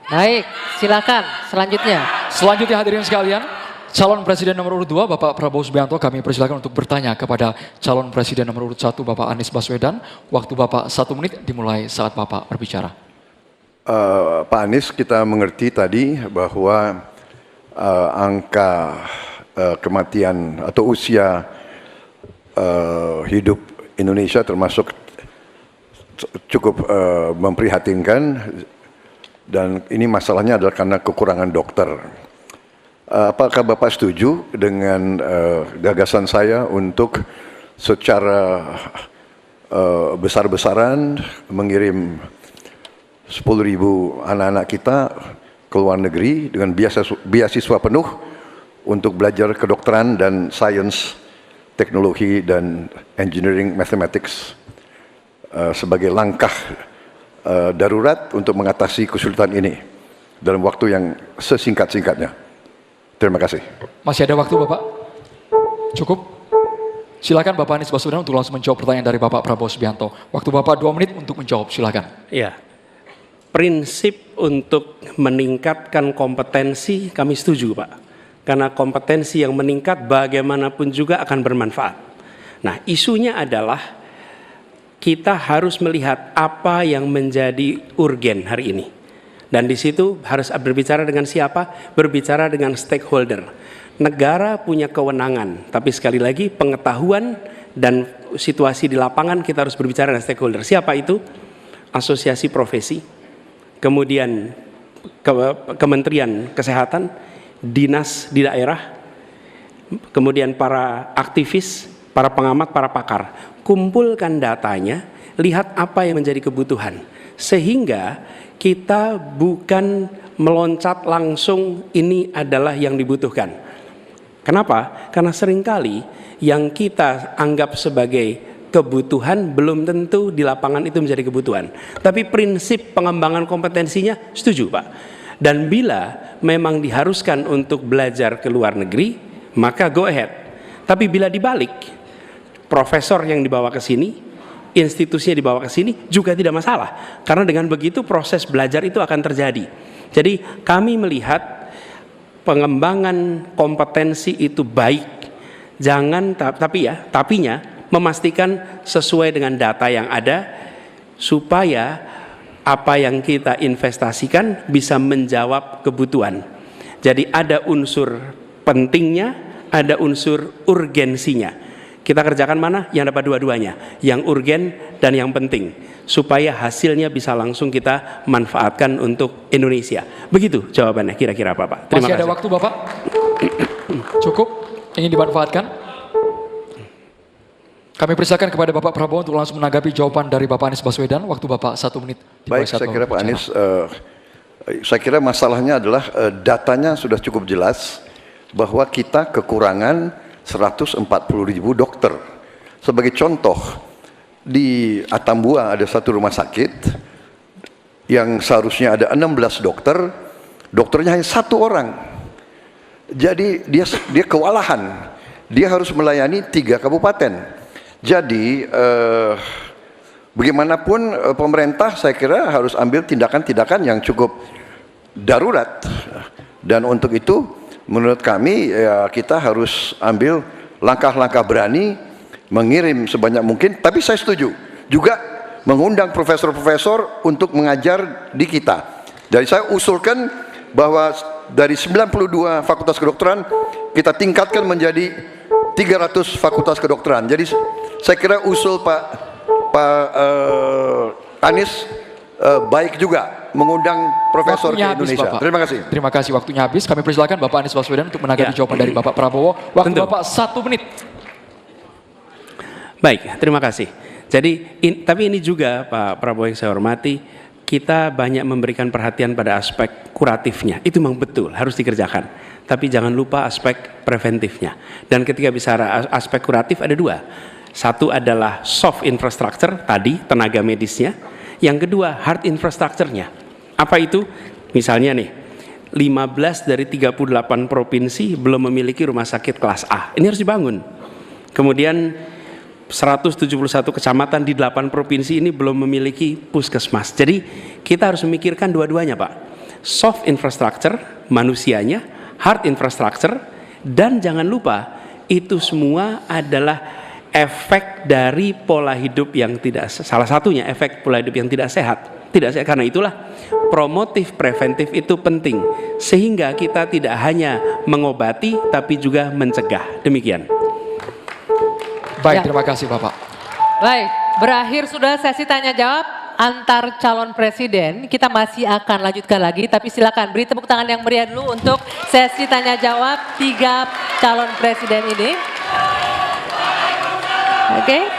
Baik, silakan selanjutnya. Selanjutnya hadirin sekalian, calon presiden nomor urut 2 Bapak Prabowo Subianto kami persilakan untuk bertanya kepada calon presiden nomor urut 1 Bapak Anies Baswedan. Waktu Bapak 1 menit dimulai saat Bapak berbicara. Pak Anies, kita mengerti tadi bahwa angka kematian atau usia hidup Indonesia termasuk cukup memprihatinkan, dan ini masalahnya adalah karena kekurangan dokter. Apakah Bapak setuju dengan gagasan saya untuk secara besar-besaran mengirim 10.000 anak-anak kita ke luar negeri dengan beasiswa penuh untuk belajar kedokteran dan sains, teknologi, dan engineering mathematics sebagai langkah darurat untuk mengatasi kesulitan ini dalam waktu yang sesingkat-singkatnya. Terima kasih. Masih ada waktu Bapak? Cukup? Silakan Bapak Anies Baswedan untuk langsung menjawab pertanyaan dari Bapak Prabowo Subianto. Waktu Bapak 2 menit untuk menjawab, silakan. Ya, prinsip untuk meningkatkan kompetensi kami setuju Pak. Karena kompetensi yang meningkat bagaimanapun juga akan bermanfaat. Nah, isunya adalah kita harus melihat apa yang menjadi urgen hari ini. Dan di situ harus berbicara dengan siapa? Berbicara dengan stakeholder. Negara punya kewenangan, tapi sekali lagi pengetahuan dan situasi di lapangan kita harus berbicara dengan stakeholder. Siapa itu? Asosiasi profesi, kemudian Kementerian Kesehatan, dinas di daerah, kemudian para aktivis, para pengamat, para pakar. Kumpulkan datanya, lihat apa yang menjadi kebutuhan. Sehingga kita bukan meloncat langsung ini adalah yang dibutuhkan. Kenapa? Karena seringkali yang kita anggap sebagai kebutuhan belum tentu di lapangan itu menjadi kebutuhan. Tapi prinsip pengembangan kompetensinya setuju Pak. Dan bila memang diharuskan untuk belajar ke luar negeri, maka go ahead. Tapi bila dibalik, profesor yang dibawa ke sini, institusinya dibawa ke sini juga tidak masalah. Karena dengan begitu proses belajar itu akan terjadi. Jadi kami melihat pengembangan kompetensi itu baik. Jangan tapinya memastikan sesuai dengan data yang ada supaya apa yang kita investasikan bisa menjawab kebutuhan. Jadi ada unsur pentingnya, ada unsur urgensinya. Kita kerjakan mana? Yang dapat dua-duanya, yang urgen dan yang penting, supaya hasilnya bisa langsung kita manfaatkan untuk Indonesia. Begitu jawabannya kira-kira Bapak. Terima kasih. Masih ada waktu Bapak? Cukup? Ingin dimanfaatkan? Kami persilakan kepada Bapak Prabowo untuk langsung menanggapi jawaban dari Bapak Anies Baswedan. Waktu Bapak 1 menit. Baik, saya kira Pak Anies, saya kira masalahnya adalah datanya sudah cukup jelas bahwa kita kekurangan 140.000 dokter. Sebagai contoh, di Atambua ada satu rumah sakit yang seharusnya ada 16 dokter, dokternya hanya 1 orang. Jadi dia kewalahan, dia harus melayani 3 kabupaten. Jadi bagaimanapun pemerintah saya kira harus ambil tindakan-tindakan yang cukup darurat. Dan untuk itu menurut kami ya, kita harus ambil langkah-langkah berani, mengirim sebanyak mungkin. Tapi saya setuju juga mengundang profesor-profesor untuk mengajar di kita. Jadi saya usulkan bahwa dari 92 fakultas kedokteran kita tingkatkan menjadi 300 fakultas kedokteran. Jadi saya kira usul Pak Anies baik juga mengundang profesor Waktunya ke Indonesia. Bapak. Terima kasih. Terima kasih, waktunya habis. Kami persilakan Bapak Anies Baswedan untuk menanggapi jawaban dari Bapak Prabowo. Waktu Tentu. Bapak 1 menit. Baik, terima kasih. Jadi, tapi ini juga Pak Prabowo yang saya hormati, kita banyak memberikan perhatian pada aspek kuratifnya. Itu memang betul, harus dikerjakan. Tapi jangan lupa aspek preventifnya. Dan ketika bicara aspek kuratif ada 2. Satu adalah soft infrastructure, tadi tenaga medisnya. Yang kedua hard infrastructure-nya. Apa itu? Misalnya nih, 15 dari 38 provinsi belum memiliki rumah sakit kelas A. Ini harus dibangun. Kemudian 171 kecamatan di 8 provinsi ini belum memiliki puskesmas. Jadi kita harus memikirkan dua-duanya Pak. soft infrastructure, manusianya, hard infrastructure, dan jangan lupa itu semua adalah efek dari pola hidup yang tidak, salah satunya efek pola hidup yang tidak sehat. Karena itulah promotif preventif itu penting, sehingga kita tidak hanya mengobati tapi juga mencegah. Demikian. Baik, Ya. terima kasih Bapak. Baik, berakhir sudah sesi tanya jawab antar calon presiden. Kita masih akan lanjutkan lagi, tapi silakan beri tepuk tangan yang meriah dulu untuk sesi tanya jawab 3 calon presiden ini. Oke.